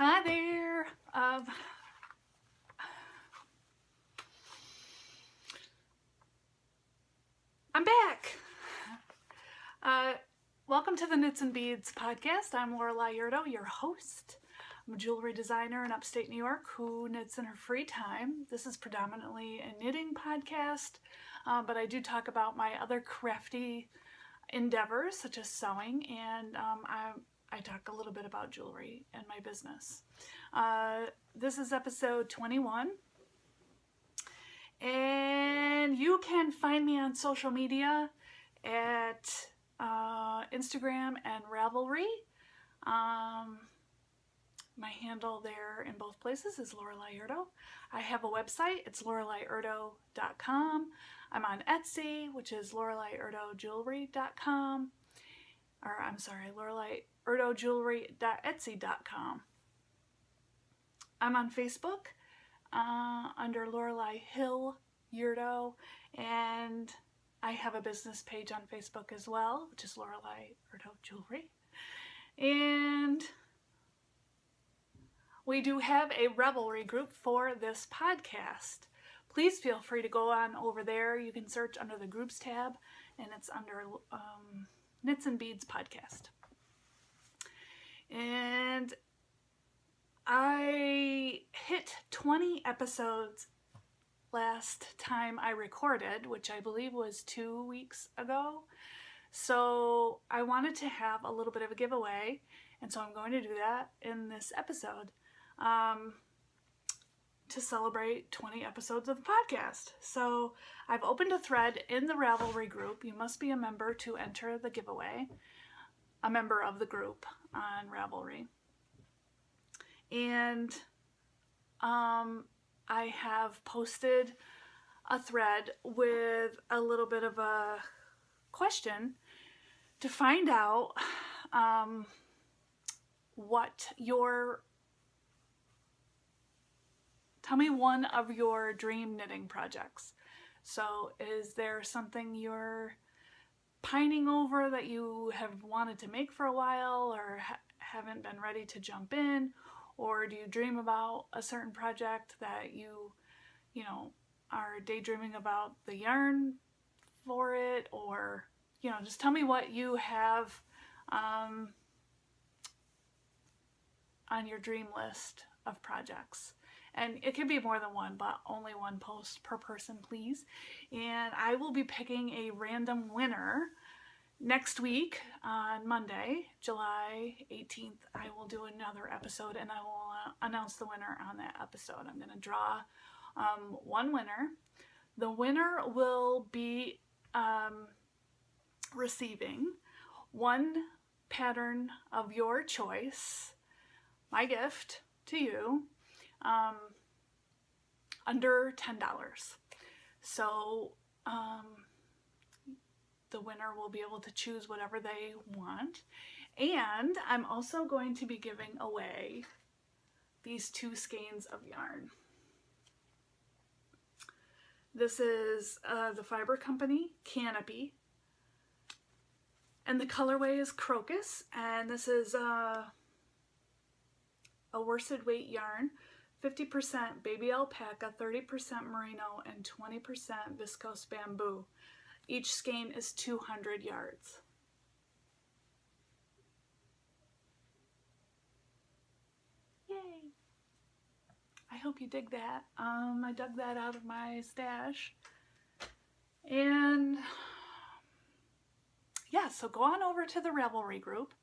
Hi there. I'm back. Welcome to the Knits and Beads podcast. I'm LoreleiEurto, your host. I'm a jewelry designer in upstate New York who knits in her free time. This is predominantly a knitting podcast, but I do talk about my other crafty endeavors such as sewing, and I talk a little bit about jewelry and my business. This is episode 21, and you can find me on social media at Instagram and Ravelry. My handle there in both places is LoreleiEurto. I have a website, it's LoreleiEurto.com. I'm on Etsy, which is LoreleiEurtoJewelry.com. Or I'm sorry, LoreleiEurtoJewelry.etsy.com. I'm on Facebook under LoreleiEurto, and I have a business page on Facebook as well, which is LoreleiEurto Jewelry. And we do have a Ravelry group for this podcast. Please feel free to go on over there. You can search under the groups tab, and it's under Knits and Beads podcast. And I hit 20 episodes last time I recorded, which I believe was 2 weeks ago. So I wanted to have a little bit of a giveaway, and so I'm going to do that in this episode to celebrate 20 episodes of the podcast. So I've opened a thread in the Ravelry group. You must be a member to enter the giveaway, a member of the group on Ravelry. And I have posted a thread with a little bit of a question to find out tell me one of your dream knitting projects. So is there something you're pining over that you have wanted to make for a while or haven't been ready to jump in? Or do you dream about a certain project that you are daydreaming about the yarn for it? Or, just tell me what you have on your dream list of projects. And it can be more than one, but only one post per person, please. And I will be picking a random winner next week on Monday, July 18th. I will do another episode, and I will announce the winner on that episode. I'm going to draw one winner. The winner will be receiving one pattern of your choice, my gift to you, under $10. So the winner will be able to choose whatever they want. And I'm also going to be giving away these 2 skeins of yarn. This is the Fibre Company Canopy, and the colorway is Crocus, and this is a worsted weight yarn, 50% baby alpaca, 30% merino, and 20% viscose bamboo. Each skein is 200 yards. Yay! I hope you dig that. I dug that out of my stash. And yeah, so go on over to the Ravelry group,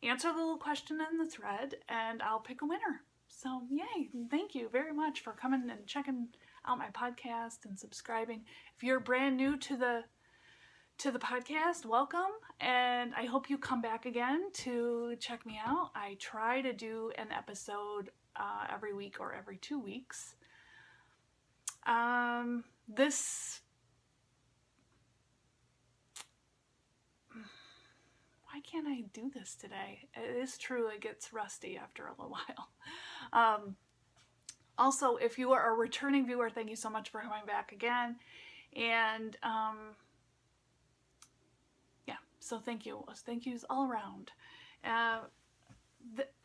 answer the little question in the thread, and I'll pick a winner. So yay, thank you very much for coming and checking out my podcast and subscribing. If you're brand new to the podcast, welcome, and I hope you come back again to check me out. I try to do an episode every week or every 2 weeks. Why can't I do this today? It is true, it gets rusty after a little while. Also, if you are a returning viewer, thank you so much for coming back again. And yeah, so thank you. Thank yous all around.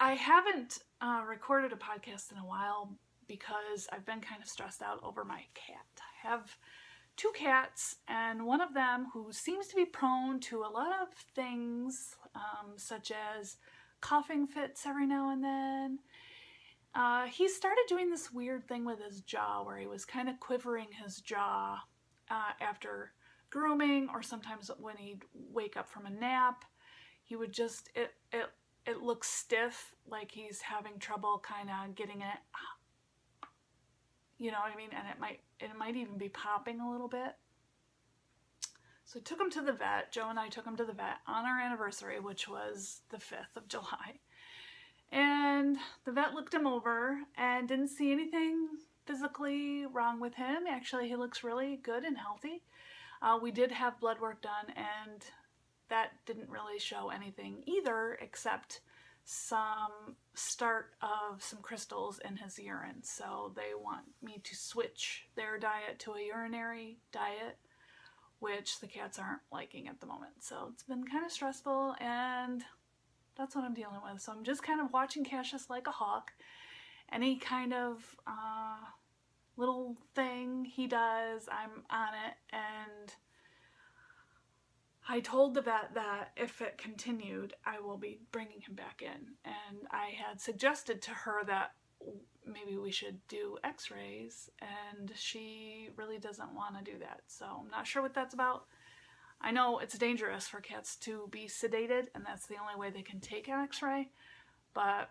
I haven't recorded a podcast in a while because I've been kind of stressed out over my cat. I have 2 cats, and one of them, who seems to be prone to a lot of things, such as coughing fits every now and then. He started doing this weird thing with his jaw where he was kind of quivering his jaw after grooming, or sometimes when he'd wake up from a nap. He would just, it looks stiff, like he's having trouble kind of getting it, you know what I mean? And it might even be popping a little bit. So I took him to the vet. Joe and I took him to the vet on our anniversary, which was the 5th of July. And the vet looked him over and didn't see anything physically wrong with him. Actually, he looks really good and healthy. We did have blood work done, and that didn't really show anything either, except some start of some crystals in his urine. So they want me to switch their diet to a urinary diet, which the cats aren't liking at the moment. So it's been kind of stressful, and that's what I'm dealing with. So I'm just kind of watching Cassius like a hawk. Any kind of little thing he does, I'm on it. And I told the vet that if it continued, I will be bringing him back in. And I had suggested to her that maybe we should do x-rays, and she really doesn't want to do that. So I'm not sure what that's about. I know it's dangerous for cats to be sedated, and that's the only way they can take an x-ray, but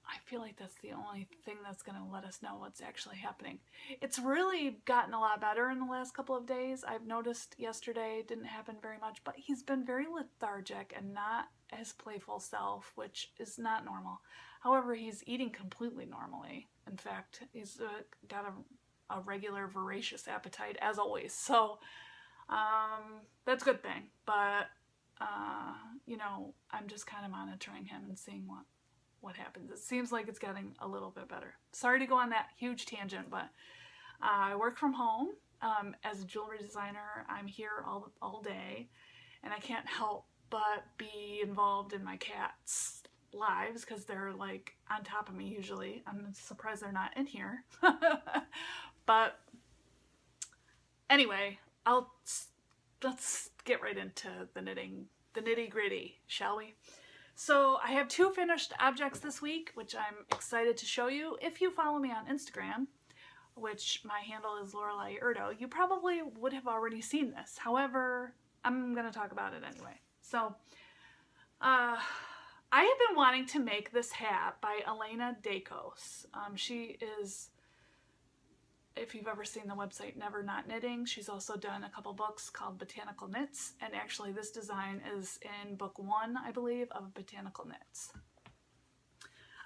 I feel like that's the only thing that's going to let us know what's actually happening. It's really gotten a lot better in the last couple of days. I've noticed yesterday didn't happen very much, but he's been very lethargic and not his playful self, which is not normal. However, he's eating completely normally. In fact, he's got a regular voracious appetite as always. So that's a good thing. But, you know, I'm just kind of monitoring him and seeing what happens. It seems like it's getting a little bit better. Sorry to go on that huge tangent, but I work from home as a jewelry designer. I'm here all day, and I can't help but be involved in my cats' lives because they're like on top of me usually. I'm surprised they're not in here. But anyway, let's get right into the knitting, the nitty-gritty, shall we? So I have 2 finished objects this week, which I'm excited to show you. If you follow me on Instagram, which my handle is LoreleiEurto, you probably would have already seen this. However, I'm going to talk about it anyway. So I have been wanting to make this hat by Alana Dakos. She is, if you've ever seen the website Never Not Knitting, she's also done a couple books called Botanical Knits, and actually this design is in book 1, I believe, of Botanical Knits.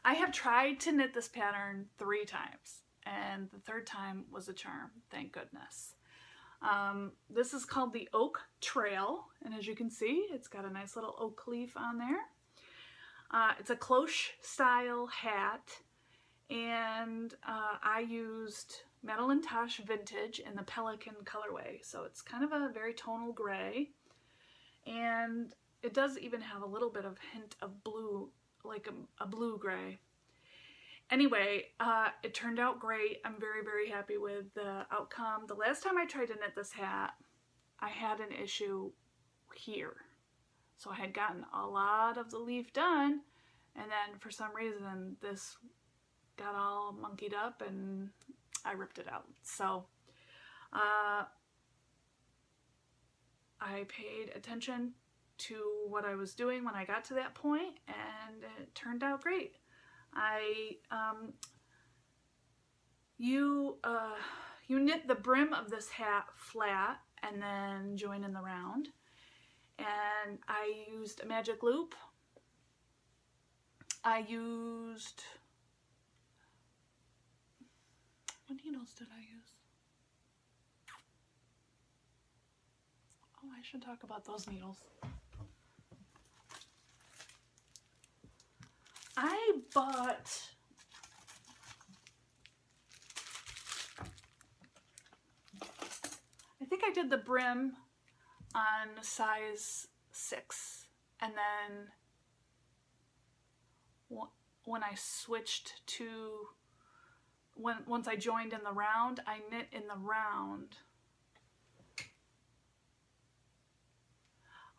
I have tried to knit this pattern 3 times, and the 3rd time was a charm, thank goodness. This is called the Oak Trail, and as you can see, it's got a nice little oak leaf on there. It's a cloche style hat, and I used Madeline Tosh Vintage in the Pelican colorway. So it's kind of a very tonal gray, and it does even have a little bit of hint of blue, like a blue gray. Anyway, it turned out great. I'm very, very happy with the outcome. The last time I tried to knit this hat, I had an issue here. So I had gotten a lot of the leaf done, and then for some reason this got all monkeyed up and I ripped it out. So I paid attention to what I was doing when I got to that point, and it turned out great. You knit the brim of this hat flat and then join in the round. And I used a magic loop. I used, what needles did I use? Oh, I should talk about those needles. I bought I think I did the brim on size 6, and then when I switched to, once I joined in the round, I knit in the round.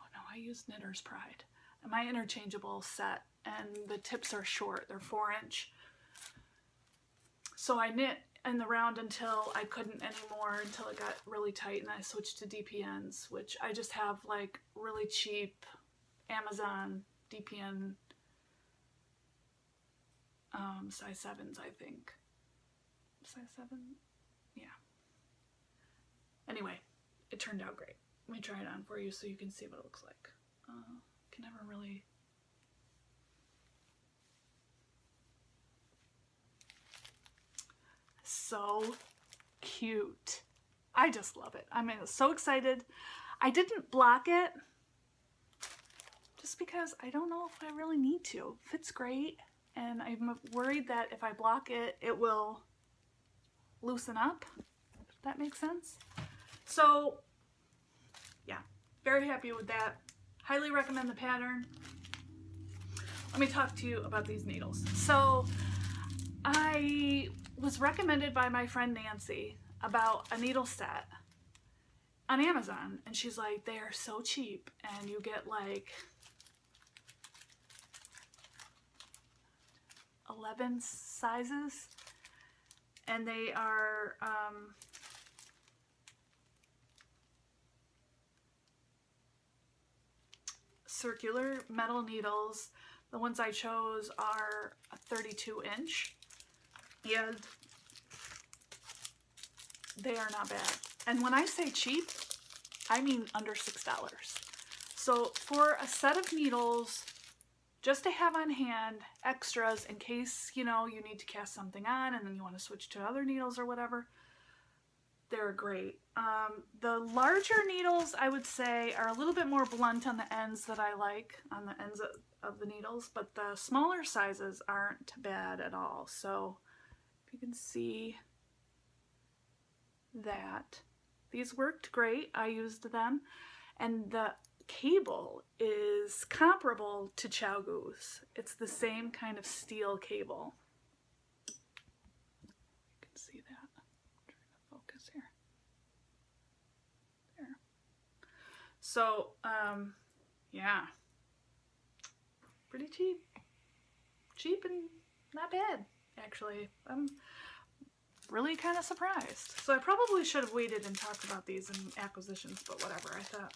Oh no, I used Knitter's Pride. My interchangeable set, and the tips are short, they're 4-inch. So I knit in the round until I couldn't anymore, until it got really tight, and I switched to DPNs, which I just have like really cheap Amazon DPN size 7s, I think. Size 7? Yeah. Anyway, it turned out great. Let me try it on for you so you can see what it looks like. Can never really... So cute. I just love it. I'm so excited. I didn't block it just because I don't know if I really need to. It fits great, and I'm worried that if I block it, it will loosen up, if that makes sense. So yeah, very happy with that. Highly recommend the pattern. Let me talk to you about these needles. So I was recommended by my friend Nancy about a needle set on Amazon, and she's like, they are so cheap, and you get like 11 sizes, and they are circular metal needles. The ones I chose are a 32-inch, and they are not bad. And when I say cheap, I mean under $6. So for a set of needles, just to have on hand, extras in case, you know, you need to cast something on and then you want to switch to other needles or whatever, they're great. The larger needles, I would say, are a little bit more blunt on the ends that I like, on the ends of the needles, but the smaller sizes aren't bad at all. So if you can see that, these worked great. I used them, and the cable is comparable to Chiagoo's. It's the same kind of steel cable. You can see that. I'm trying to focus here. There. So, yeah. Pretty cheap. Cheap and not bad, actually. I'm really kind of surprised. So I probably should have waited and talked about these in acquisitions, but whatever. I thought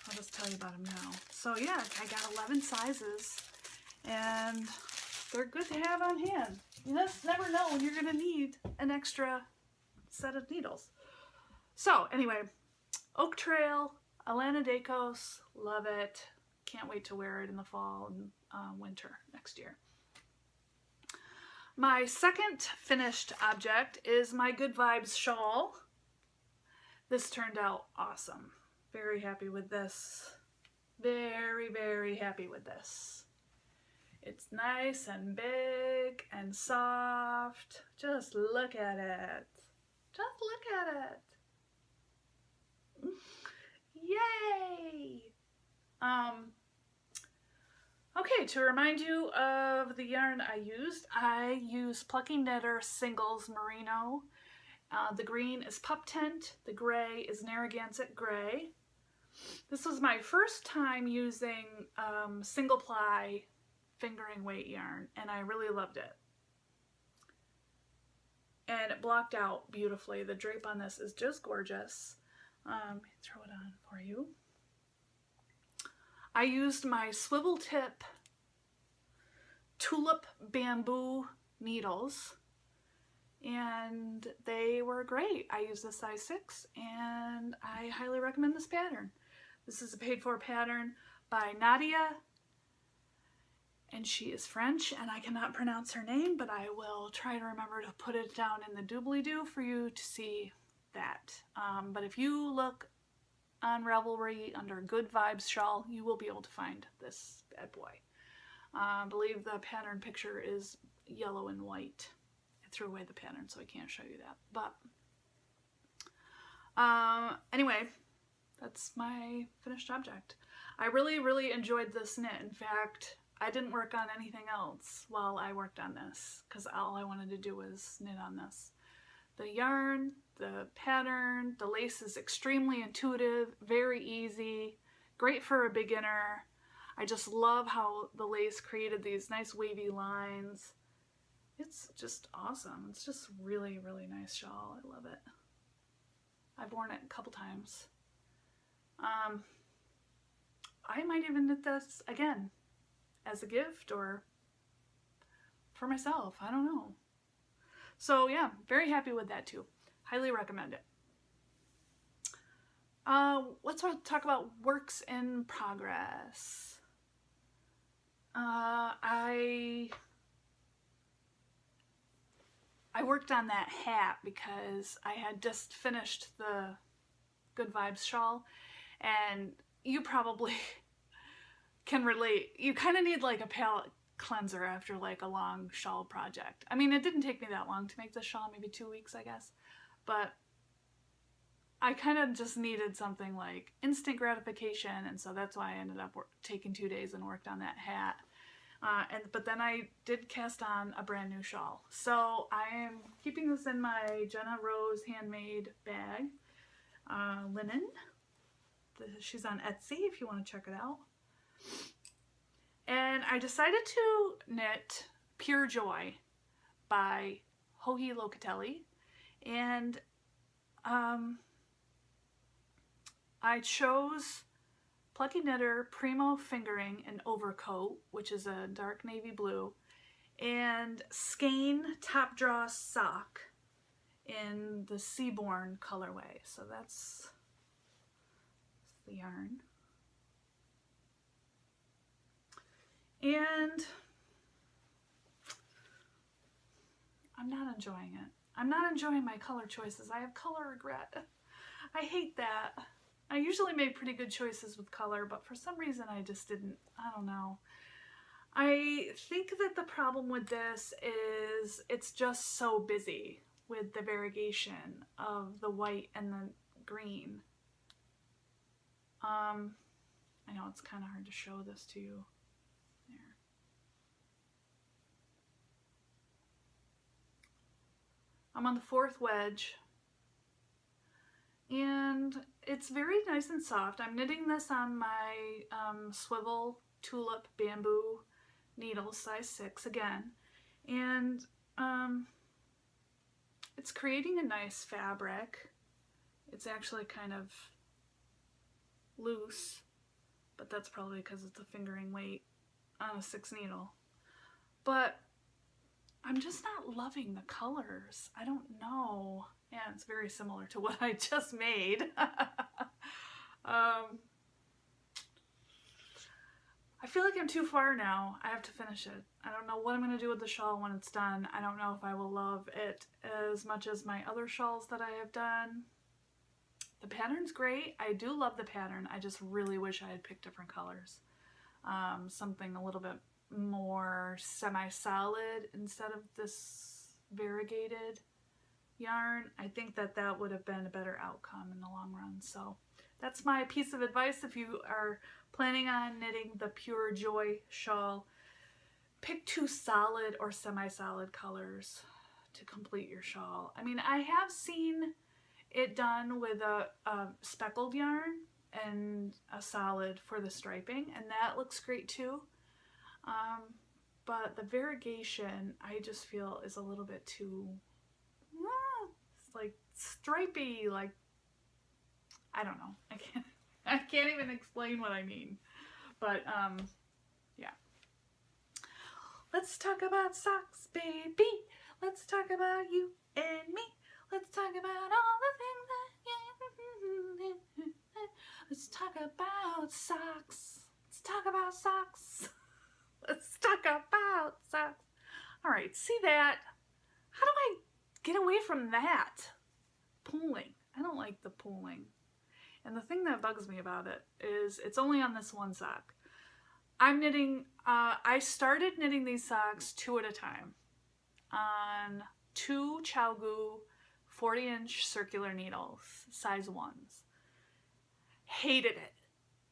I'll just tell you about them now. So yeah, I got 11 sizes, and they're good to have on hand. You just never know when you're going to need an extra set of needles. So anyway, Oak Trail, Alana Dakos, love it. Can't wait to wear it in the fall and winter next year. My second finished object is my Good Vibes shawl. This turned out awesome. Very happy with this. Very, very happy with this. It's nice and big and soft. Just look at it. Just look at it. Yay! Okay, to remind you of the yarn I used Plucky Knitter Singles Merino. The green is Pup Tent, the gray is Narragansett Gray. This was my first time using single ply fingering weight yarn, and I really loved it. And it blocked out beautifully. The drape on this is just gorgeous. Throw it on for you. I used my Swivel Tip Tulip bamboo needles, and they were great. I used a size 6, and I highly recommend this pattern. This is a paid for pattern by Nadia, and she is French, and I cannot pronounce her name, but I will try to remember to put it down in the doobly-doo for you to see that. But if you look on Ravelry under Good Vibes Shawl, you will be able to find this bad boy. I believe the pattern picture is yellow and white. I threw away the pattern, so I can't show you that. But anyway, that's my finished object. I really, really enjoyed this knit. In fact, I didn't work on anything else while I worked on this because all I wanted to do was knit on this. The yarn, the pattern, the lace is extremely intuitive, very easy, great for a beginner. I just love how the lace created these nice wavy lines. It's just awesome. It's just really, really nice shawl. I love it. I've worn it a couple times. I might even knit this again as a gift or for myself. I don't know. So yeah, very happy with that too. Highly recommend it. Let's talk about works in progress. I worked on that hat because I had just finished the Good Vibes shawl, and you probably can relate. You kind of need like a palette cleanser after like a long shawl project. I mean, it didn't take me that long to make this shawl, maybe 2 weeks, I guess, but I kind of just needed something like instant gratification, and so that's why I ended up taking 2 days and worked on that hat. But then I did cast on a brand new shawl. So I am keeping this in my Jenna Rose handmade bag, linen. She's on Etsy if you want to check it out. And I decided to knit Pure Joy by Hohi Locatelli. And I chose Plucky Knitter Primo Fingering in Overcoat, which is a dark navy blue, and Skein Top Draw Sock in the Seaborne colorway. So that's the yarn. And I'm not enjoying it. I'm not enjoying my color choices. I have color regret. I hate that. I usually make pretty good choices with color, but for some reason I just didn't. I don't know. I think that the problem with this is it's just so busy with the variegation of the white and the green. I know it's kind of hard to show this to you. There. I'm on the 4th wedge. And it's very nice and soft. I'm knitting this on my Swivel Tulip Bamboo needles, size 6 again. And it's creating a nice fabric. It's actually kind of loose, but that's probably because it's a fingering weight on a 6 needle. But I'm just not loving the colors. I don't know. Yeah, it's very similar to what I just made. I feel like I'm too far now. I have to finish it. I don't know what I'm going to do with the shawl when it's done. I don't know if I will love it as much as my other shawls that I have done. The pattern's great. I do love the pattern. I just really wish I had picked different colors. Something a little bit more semi-solid instead of this variegated yarn. I think that that would have been a better outcome in the long run. So that's my piece of advice if you are planning on knitting the Pure Joy shawl. Pick 2 solid or semi-solid colors to complete your shawl. I mean, I have seen it done with a speckled yarn and a solid for the striping, and that looks great too. But the variegation I just feel is a little bit too it's like stripy, like I don't know. I can't even explain what I mean. But yeah. Let's talk about socks, baby. Let's talk about you and me. Let's talk about all the things that let's talk about socks. Let's talk about socks. Let's talk about socks. All right, see that? How do I get away from that? Pulling. I don't like the pulling. And the thing that bugs me about it is it's only on this one sock. I'm knitting, I started knitting these socks 2 at a time on 2 Chiagoo 40-inch circular needles, size 1s. Hated it.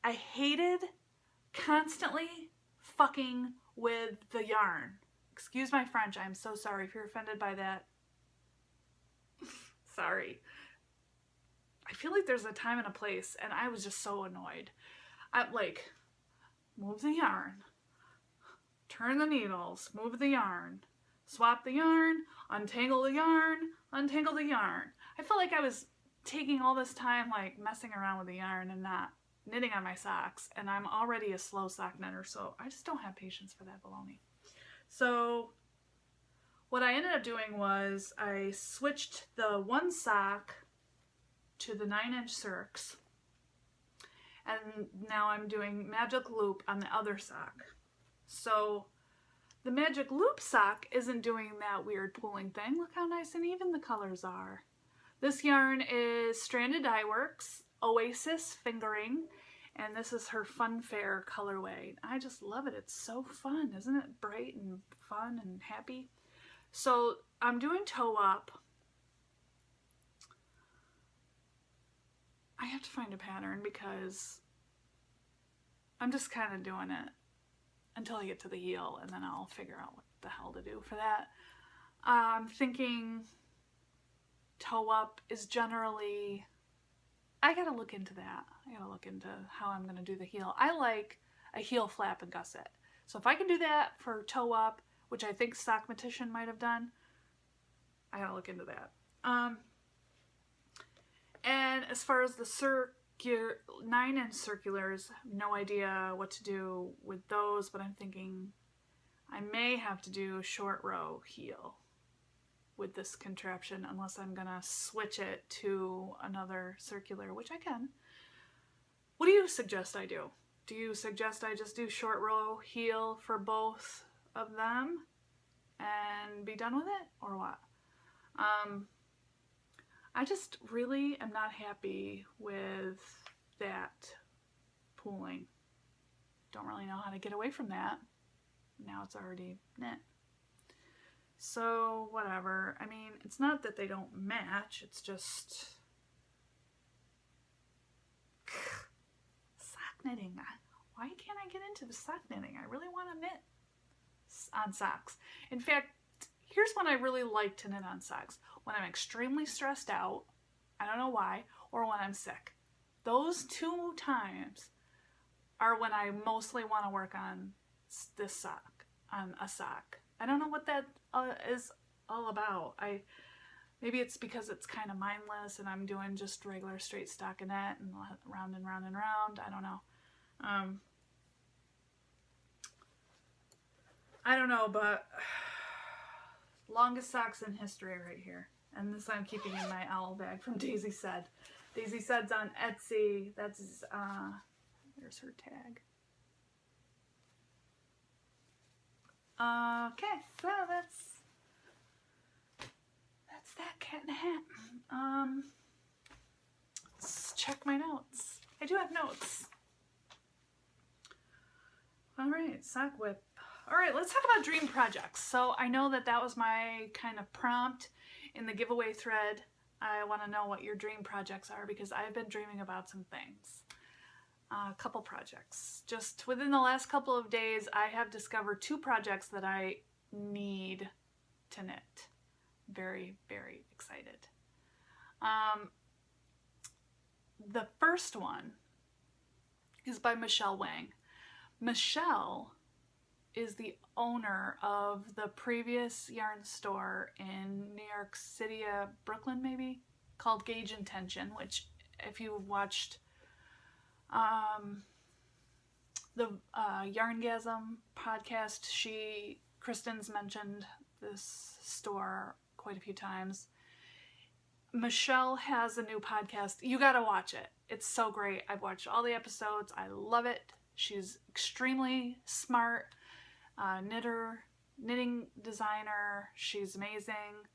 I hated constantly fucking with the yarn. Excuse my French. I'm so sorry if you're offended by that. Sorry. I feel like there's a time and a place, and I was just so annoyed. I'm like, move the yarn, turn the needles, move the yarn, swap the yarn, untangle the yarn, untangle the yarn. I felt like I was taking all this time like messing around with the yarn and not knitting on my socks, and I'm already a slow sock knitter, so I just don't have patience for that baloney. So what I ended up doing was I switched the one sock to the 9-inch circs, and now I'm doing magic loop on the other sock. So the magic loop sock isn't doing that weird pooling thing. Look how nice and even the colors are. This yarn is Stranded Dyeworks Oasis fingering, and this is her Funfair colorway. I just love it. It's so fun. Isn't it bright and fun and happy? So I'm doing toe up. I have to find a pattern because I'm just kind of doing it until I get to the heel, and then I'll figure out what the hell to do for that. I'm thinking toe up is generally, I gotta look into that. I gotta look into how I'm gonna do the heel. I like a heel flap and gusset. So if I can do that for toe up, which I think Stockmatician might have done, I gotta look into that. And as far as the 9-inch circulars, no idea what to do with those, but I'm thinking I may have to do a short row heel with this contraption unless I'm gonna switch it to another circular, which I can. What do you suggest I do? Do you suggest I just do short row heel for both of them and be done with it, or what? I just really am not happy with that pooling. Don't really know how to get away from that. Now it's already knit. So whatever. I mean, it's not that they don't match, it's just sock knitting. Why can't I get into the sock knitting? I really want to knit on socks. In fact, here's when I really like to knit on socks. When I'm extremely stressed out, I don't know why, or when I'm sick. Those 2 times are when I mostly want to work on this sock, on a sock. I don't know what that is all about. Maybe it's because it's kind of mindless and I'm doing just regular straight stockinette and round and round and round. I don't know. I don't know, but longest socks in history right here. And this I'm keeping in my owl bag from Daisy Said. Daisy Said's on Etsy. That's, there's her tag. Okay, so that's that cat in a hat. Let's check my notes. I do have notes. All right, sock whip. All right, let's talk about dream projects. So I know that was my kind of prompt in the giveaway thread. I want to know what your dream projects are because I've been dreaming about some things. A couple projects. Just within the last couple of days, I have discovered 2 projects that I need to knit. Very, very excited. The first one is by Michelle Wang. Michelle is the owner of the previous yarn store in New York City, Brooklyn maybe, called Gauge Intention, which if you've watched the Yarngasm podcast, Kristen's mentioned this store quite a few times. Michelle has a new podcast. You gotta watch it. It's so great. I've watched all the episodes. I love it. She's extremely smart. Knitting designer. She's amazing.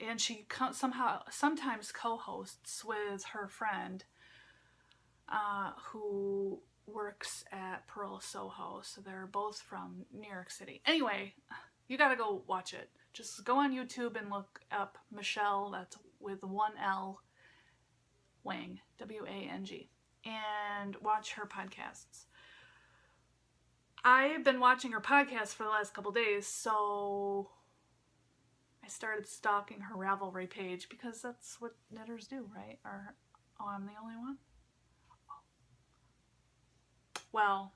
And she sometimes co-hosts with her friend who works at Pearl Soho. So they're both from New York City. Anyway, you gotta go watch it. Just go on YouTube and look up Michelle, that's with 1 L, Wang, W-A-N-G, and watch her podcasts. I've been watching her podcast for the last couple days, so I started stalking her Ravelry page because that's what knitters do, right? Or, oh, I'm the only one? Well,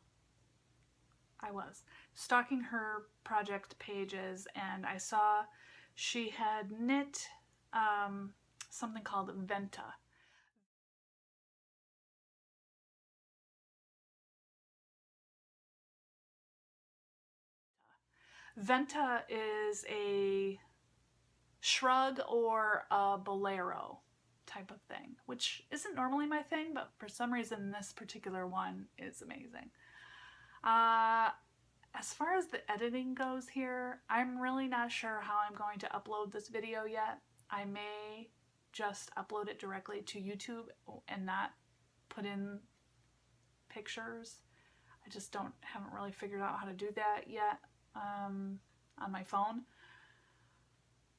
I was stalking her project pages, and I saw she had knit something called Venta. Venta is a shrug or a bolero type of thing, which isn't normally my thing, but for some reason this particular one is amazing. As far as the editing goes here, I'm really not sure how I'm going to upload this video yet. I may just upload it directly to YouTube and not put in pictures. I just haven't really figured out how to do that yet on my phone.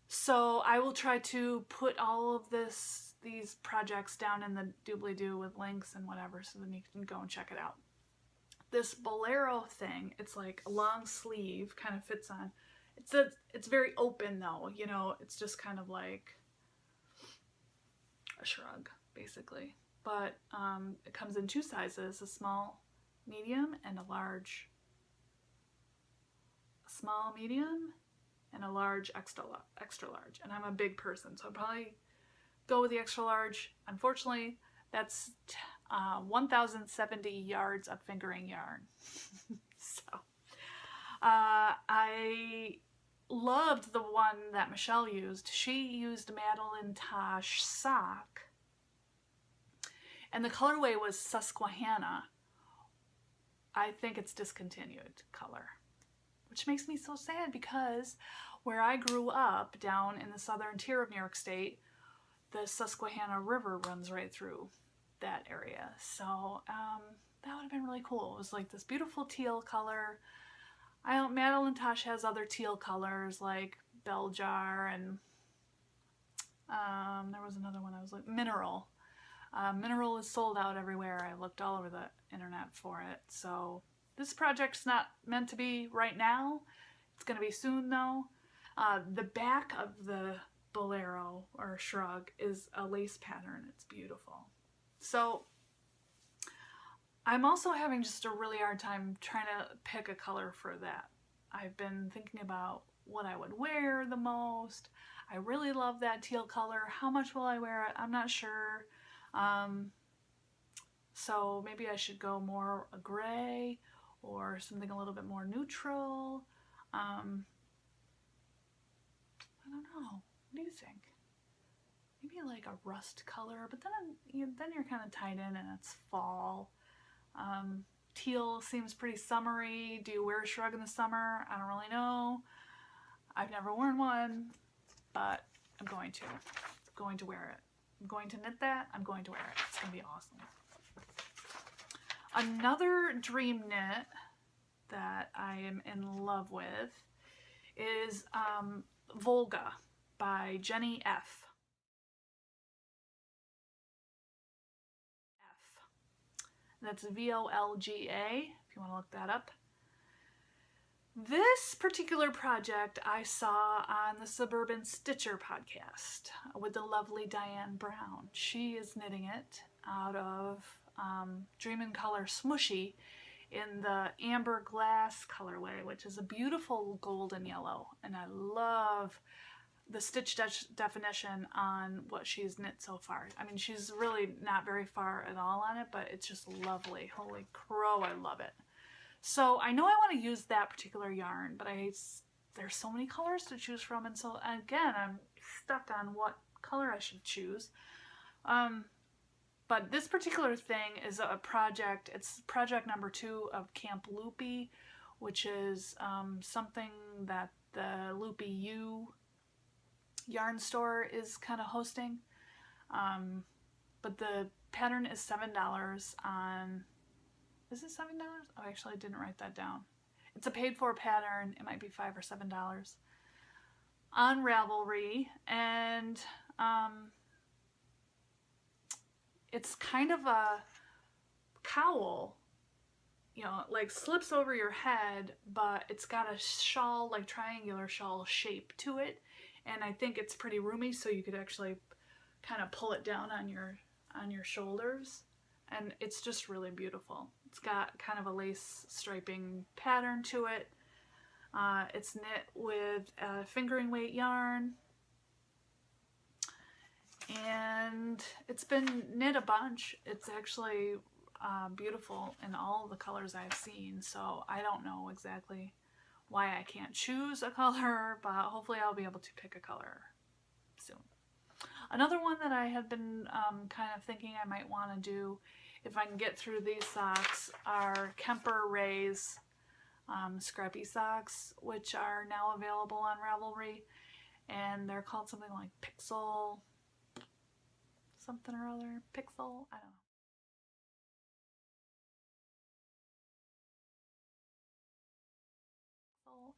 So I will try to put all of these projects down in the doobly-doo with links and whatever, so then you can go and check it out. This bolero thing, it's like a long sleeve, kind of fits on. It's very open though, you know, it's just kind of like a shrug, basically. But it comes in two sizes, a small medium and a large. A small medium and a large extra large. And I'm a big person, so I'll probably go with the extra large. Unfortunately, that's 1,070 yards of fingering yarn. So I loved the one that Michelle used. She used Madeline Tosh sock, and the colorway was Susquehanna. I think it's discontinued color, which makes me so sad because where I grew up down in the southern tier of New York State, the Susquehanna River runs right through that area. So that would have been really cool. It was like this beautiful teal color. Madeline Tosh has other teal colors like Bell Jar, and there was another one I was like, Mineral. Mineral is sold out everywhere. I looked all over the internet for it. So this project's not meant to be right now. It's going to be soon though. The back of the bolero or shrug is a lace pattern. It's beautiful. So I'm also having just a really hard time trying to pick a color for that. I've been thinking about what I would wear the most. I really love that teal color. How much will I wear it? I'm not sure. So maybe I should go more a gray or something a little bit more neutral. I don't know. What do you think? Maybe like a rust color, but then you're kind of tied in and it's fall. Teal seems pretty summery. Do you wear a shrug in the summer? I don't really know. I've never worn one, but I'm going to wear it. I'm going to knit that. I'm going to wear it. It's going to be awesome. Another dream knit that I am in love with is Volga by Jenny F. That's VOLGA, if you want to look that up. This particular project I saw on the Suburban Stitcher podcast with the lovely Diane Brown. She is knitting it out of Dream in Color Smooshy in the Amber Glass colorway, which is a beautiful golden yellow. And I love the stitch definition on what she's knit so far. I mean, she's really not very far at all on it, but it's just lovely. Holy crow, I love it. So I know I want to use that particular yarn, but there's so many colors to choose from, and so again, I'm stuck on what color I should choose. But this particular thing is a project. It's project number 2 of Camp Loopy, which is something that the Loopy U yarn store is kind of hosting. But the pattern is $7 on... Is it $7? Oh, I actually didn't write that down. It's a paid for pattern. It might be $5 or $7 on Ravelry, and it's kind of a cowl you know, it like slips over your head, but it's got a shawl, like triangular shawl shape to it. And I think it's pretty roomy, so you could actually kind of pull it down on your shoulders. And it's just really beautiful. It's got kind of a lace striping pattern to it. It's knit with fingering weight yarn. And it's been knit a bunch. It's actually beautiful in all the colors I've seen, so I don't know exactly why I can't choose a color, but hopefully I'll be able to pick a color soon. Another one that I have been kind of thinking I might want to do, if I can get through these socks, are Kemper Ray's scrappy socks, which are now available on Ravelry, and they're called something like Pixel something or other. Pixel? I don't know.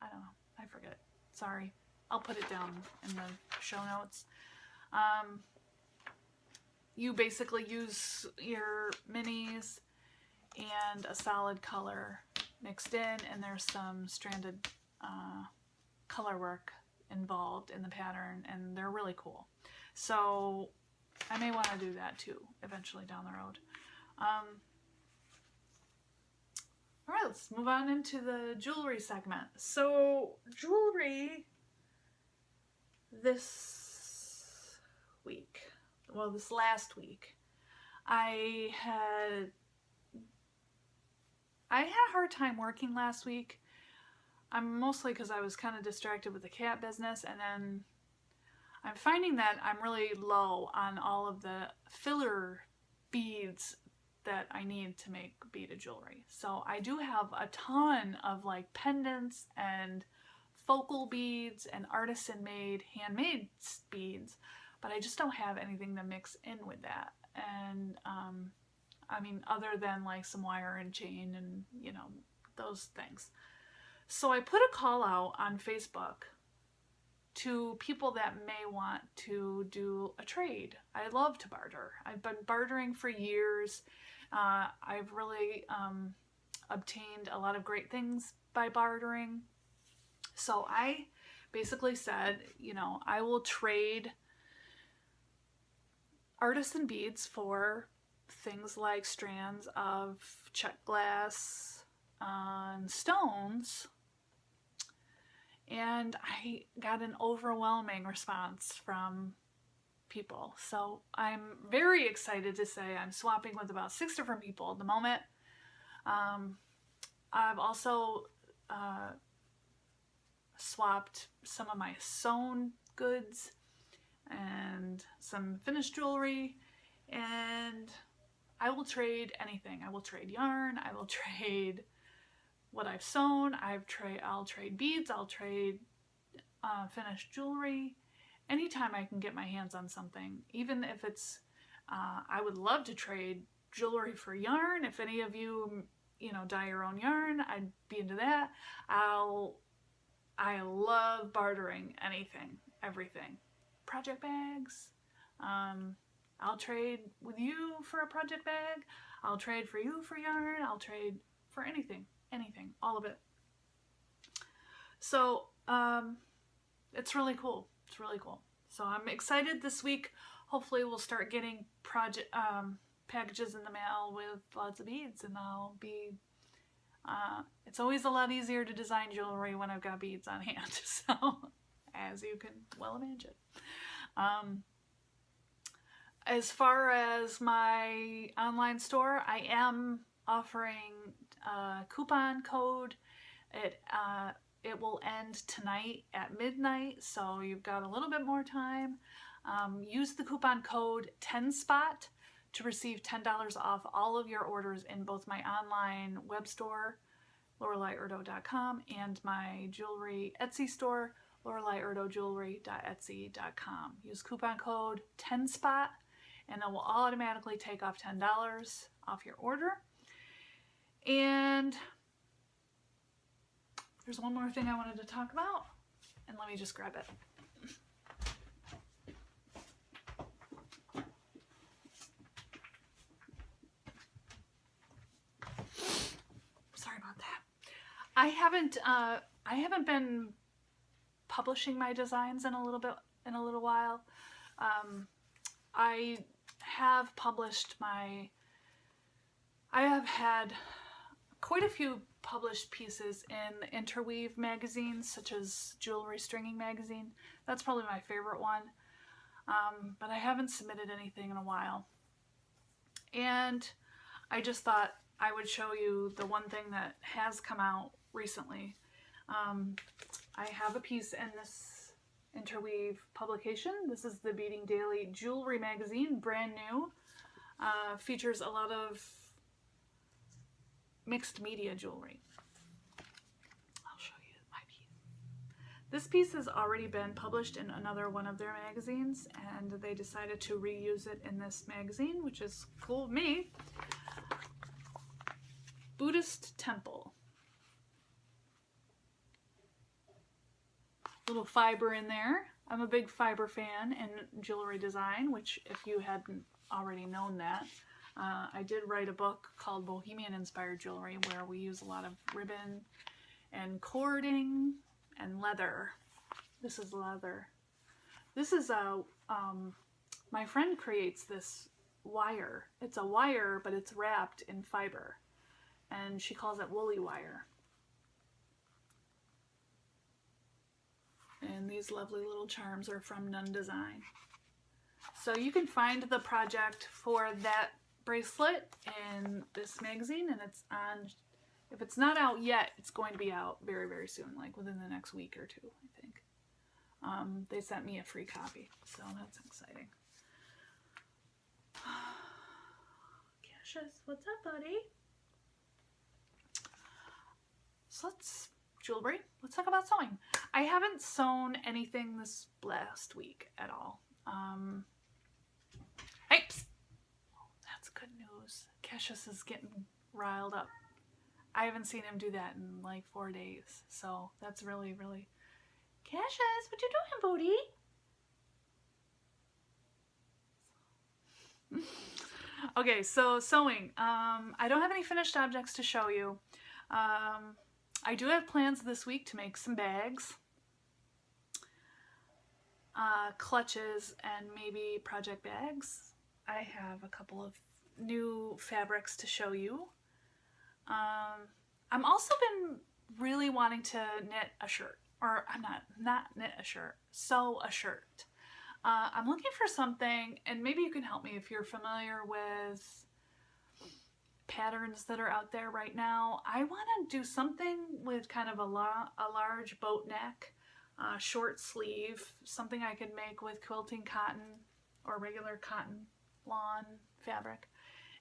I don't know. I forget. Sorry. I'll put it down in the show notes. You basically use your minis and a solid color mixed in, and there's some stranded color work involved in the pattern, and they're really cool. So I may want to do that too eventually down the road. All right, let's move on into the jewelry segment. So jewelry this week, well, this last week, I had a hard time working last week. Mostly because I was kind of distracted with the cat business, and then I'm finding that I'm really low on all of the filler beads that I need to make beaded jewelry. So I do have a ton of like pendants and focal beads and artisan made, handmade beads, but I just don't have anything to mix in with that. And I mean, other than like some wire and chain and, you know, those things. So I put a call out on Facebook to people that may want to do a trade. I love to barter. I've been bartering for years. I've really obtained a lot of great things by bartering. So I basically said, you know, I will trade artisan beads for things like strands of check glass and stones. And I got an overwhelming response from people. So I'm very excited to say I'm swapping with about 6 different people at the moment. I've also swapped some of my sewn goods and some finished jewelry, and I will trade anything. I will trade yarn, I will trade what I've sewn, I'll trade beads, I'll trade finished jewelry. Anytime I can get my hands on something, even if it's, I would love to trade jewelry for yarn. If any of you, you know, dye your own yarn, I'd be into that. I love bartering anything, everything. Project bags. I'll trade with you for a project bag. I'll trade for you for yarn. I'll trade for anything, all of it. So it's really cool. It's really cool. So I'm excited this week. Hopefully we'll start getting packages in the mail with lots of beads, and I'll be, it's always a lot easier to design jewelry when I've got beads on hand. So as you can well imagine. As far as my online store, I am offering a coupon code. It will end tonight at midnight, so you've got a little bit more time. Use the coupon code 10SPOT to receive $10 off all of your orders in both my online web store, LoreleiEurto.com, and my jewelry Etsy store, LoreleiEurtoJewelry.etsy.com. Use coupon code 10SPOT and it will automatically take off $10 off your order. And there's one more thing I wanted to talk about, and let me just grab it. I haven't been publishing my designs in a little while. I have published I have had quite a few published pieces in interweave magazines, such as Jewelry Stringing Magazine. That's probably my favorite one. But I haven't submitted anything in a while. And I just thought I would show you the one thing that has come out recently. I have a piece in this interweave publication. This is the Beating Daily Jewelry Magazine, brand new. Features a lot of mixed media jewelry. I'll show you my piece. This piece has already been published in another one of their magazines, and they decided to reuse it in this magazine, which is cool with me. Buddhist Temple. Little fiber in there. I'm a big fiber fan in jewelry design, which if you hadn't already known that, I did write a book called Bohemian Inspired Jewelry, where we use a lot of ribbon and cording and leather. This is leather. This is my friend creates this wire. It's a wire, but it's wrapped in fiber, and she calls it woolly wire. And these lovely little charms are from Nun Design. So you can find the project for that bracelet in this magazine, and it's on, if it's not out yet, it's going to be out very, very soon, like within the next week or two, I think. They sent me a free copy, so that's exciting. Cassius, what's up, buddy? So jewelry. Let's talk about sewing. I haven't sewn anything this last week at all. Hey, psst. Oh, that's good news. Cassius is getting riled up. I haven't seen him do that in like 4 days, so that's really, really... Cassius, what you doing, booty? Okay, so sewing. I don't have any finished objects to show you. I do have plans this week to make some bags, clutches, and maybe project bags. I have a couple of new fabrics to show you. I'm also been really wanting to knit a shirt, or I'm not knit a shirt, sew a shirt. I'm looking for something, and maybe you can help me if you're familiar with patterns that are out there right now. I want to do something with kind of a large boat neck, short sleeve, something I could make with quilting cotton or regular cotton lawn fabric.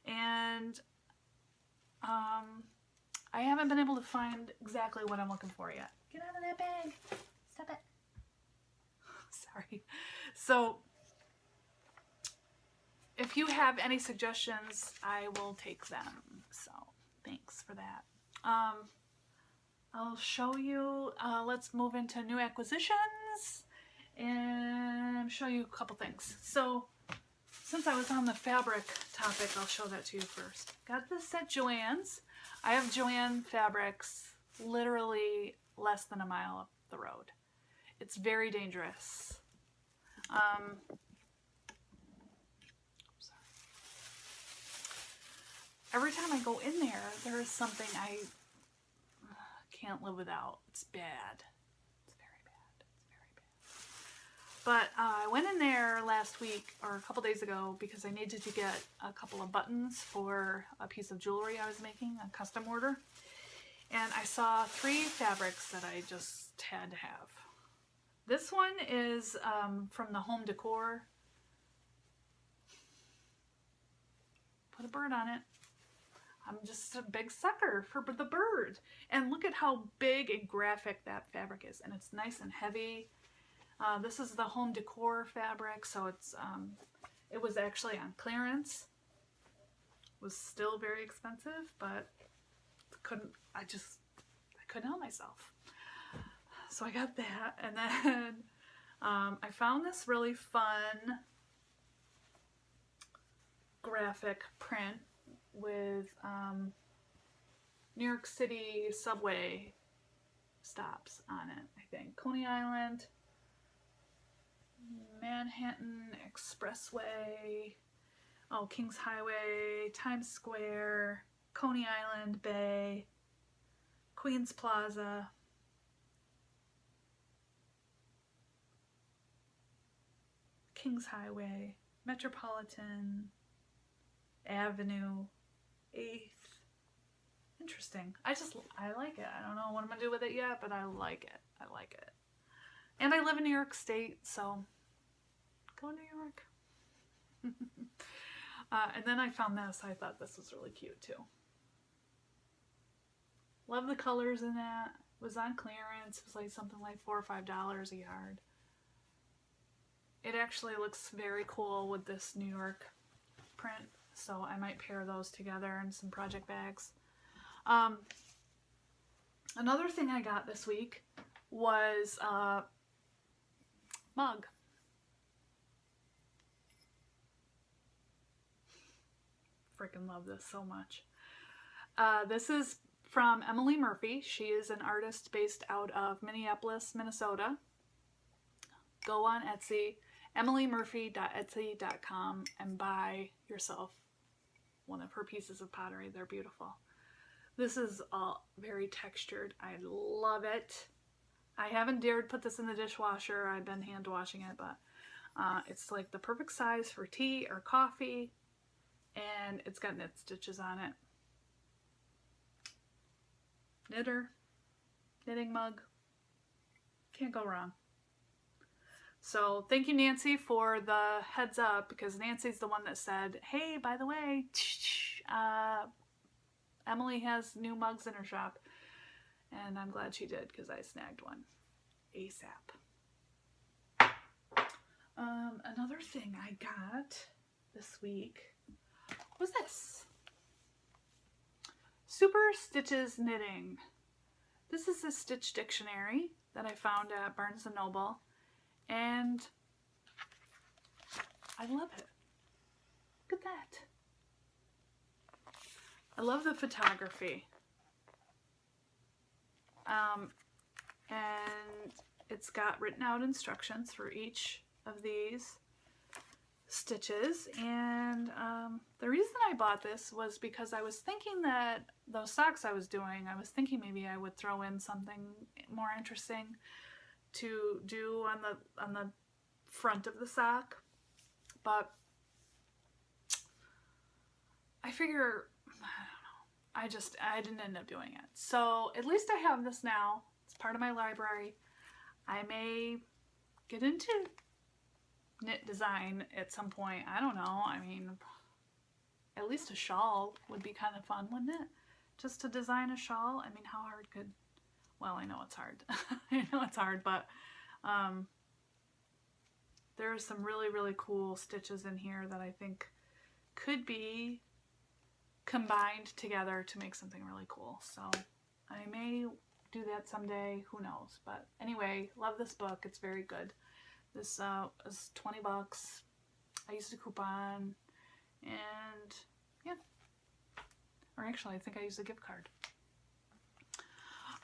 And I haven't been able to find exactly what I'm looking for yet. Get out of that bag. Stop it. Sorry. So if you have any suggestions, I will take them. So thanks for that. I'll show you, let's move into new acquisitions and show you a couple things. So since I was on the fabric topic, I'll show that to you first. Got this at Joann's. I have Joann fabrics literally less than a mile up the road. It's very dangerous. Every time I go in there, there is something I can't live without. It's bad. It's very bad. It's very bad. But I went in there last week, or a couple days ago, because I needed to get a couple of buttons for a piece of jewelry I was making, a custom order. And I saw 3 fabrics that I just had to have. This one is from the home decor. Put a bird on it. I'm just a big sucker for the bird. And look at how big and graphic that fabric is. And it's nice and heavy. This is the home decor fabric, so it's it was actually on clearance. It was still very expensive, but I couldn't help myself. So I got that, and then I found this really fun graphic print with New York City subway stops on it, I think. Coney Island, Manhattan Expressway, oh, Kings Highway, Times Square, Coney Island Bay, Queens Plaza, Kings Highway, Metropolitan Avenue, 8th. Interesting. I like it. I don't know what I'm gonna do with it yet, but I like it. I like it. And I live in New York State, so go New York. And then I found this. I thought this was really cute too. Love the colors in it. It was on clearance. It was like something like $4 or $5 a yard. It actually looks very cool with this New York print, so I might pair those together in some project bags. Another thing I got this week was a mug. Freaking love this so much. This is from Emily Murphy. She is an artist based out of Minneapolis, Minnesota. Go on Etsy, emilymurphy.etsy.com, and buy yourself one of her pieces of pottery. They're beautiful. This is all very textured. I love it. I haven't dared put this in the dishwasher. I've been hand washing it, but it's like the perfect size for tea or coffee, and it's got knit stitches on it. Knitter, knitting mug, can't go wrong. So thank you, Nancy, for the heads up, because Nancy's the one that said, hey, by the way, Emily has new mugs in her shop, and I'm glad she did, because I snagged one ASAP. Another thing I got this week was this. Super Stitches Knitting. This is a stitch dictionary that I found at Barnes & Noble, and I love it. Look at that. I love the photography. And it's got written out instructions for each of these stitches, and the reason I bought this was because I was thinking that those socks I was doing, I was thinking maybe I would throw in something more interesting to do on the front of the sock, but I figure, I don't know, I didn't end up doing it. So at least I have this now. It's part of my library. I may get into knit design at some point. I don't know. I mean, at least a shawl would be kind of fun, wouldn't it? Just to design a shawl. I mean, how hard could... Well, I know it's hard. I know it's hard, but there are some really, really cool stitches in here that I think could be combined together to make something really cool. So I may do that someday. Who knows? But anyway, love this book. It's very good. This was 20 bucks. I used a coupon, and yeah. Or actually, I think I used a gift card.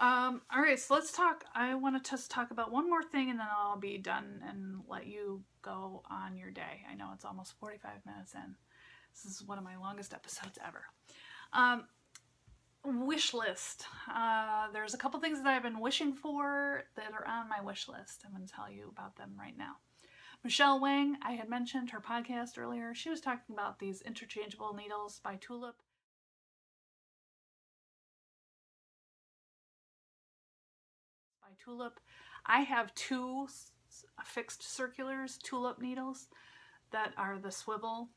Alright, so let's talk. I want to just talk about one more thing, and then I'll be done and let you go on your day. I know it's almost 45 minutes in. This is one of my longest episodes ever. Wish list. There's a couple things that I've been wishing for that are on my wish list. I'm going to tell you about them right now. Michelle Wang, I had mentioned her podcast earlier. She was talking about these interchangeable needles by Tulip. I have two fixed circulars, Tulip needles, that are the swivel.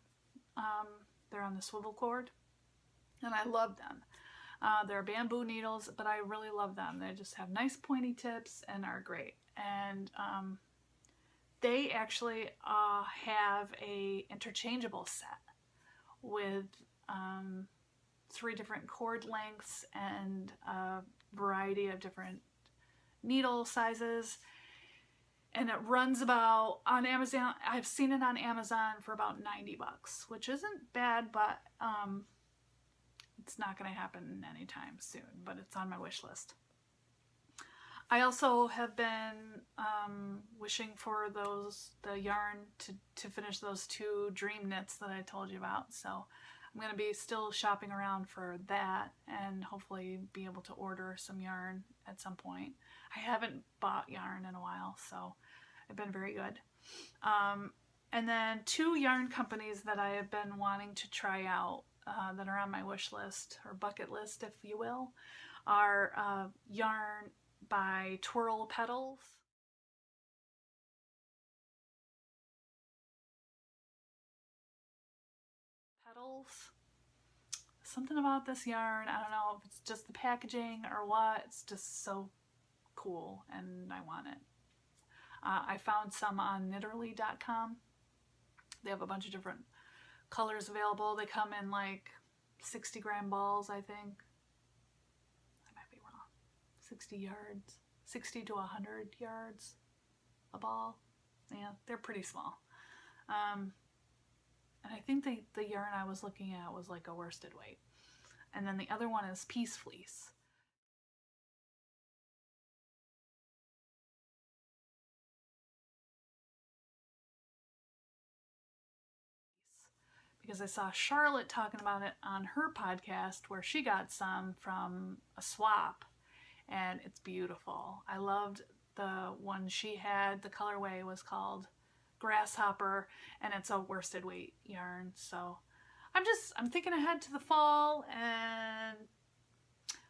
They're on the swivel cord, and I love them. They're bamboo needles, but I really love them. They just have nice pointy tips and are great. And they actually have a interchangeable set with 3 different cord lengths and a variety of different needle sizes, and it runs about, on Amazon, I've seen it on Amazon for about 90 bucks, which isn't bad, but it's not going to happen anytime soon, but it's on my wish list. I also have been wishing for the yarn to finish those 2 dream knits that I told you about. So I'm going to be still shopping around for that and hopefully be able to order some yarn at some point. I haven't bought yarn in a while, so it's been very good. And then 2 yarn companies that I have been wanting to try out that are on my wish list, or bucket list if you will, are yarn by Twirl Petals. Something about this yarn, I don't know if it's just the packaging or what, it's just so cool and I want it. I found some on knitterly.com. They have a bunch of different colors available. They come in like 60-gram balls, I think. I might be wrong. 60 yards, 60 to 100 yards a ball. Yeah, they're pretty small. And I think the yarn I was looking at was like a worsted weight. And then the other one is Peace Fleece. Because I saw Charlotte talking about it on her podcast where she got some from a swap and it's beautiful. I loved the one she had. The colorway was called Grasshopper and it's a worsted weight yarn. So I'm thinking ahead to the fall, and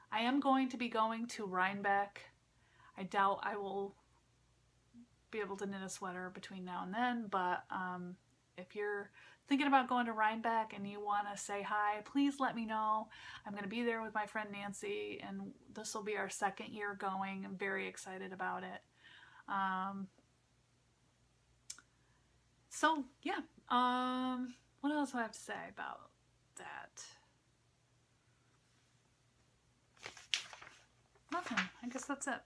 I am going to be going to Rhinebeck. I doubt I will be able to knit a sweater between now and then, but if you're thinking about going to Rhinebeck and you want to say hi, please let me know. I'm going to be there with my friend Nancy, and this will be our 2nd year going. I'm very excited about it. So yeah, what else do I have to say about that? Nothing. I guess that's it.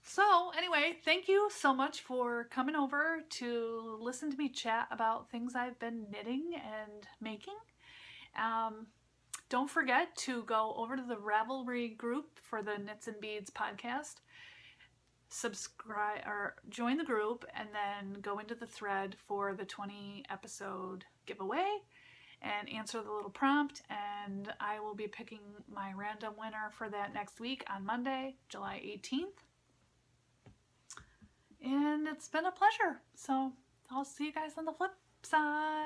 So anyway, thank you so much for coming over to listen to me chat about things I've been knitting and making. Don't forget to go over to the Ravelry group for the Knits and Beads podcast. Subscribe or join the group and then go into the thread for the 20 episode giveaway and answer the little prompt, and I will be picking my random winner for that next week on Monday, July 18th. And it's been a pleasure. So I'll see you guys on the flip side.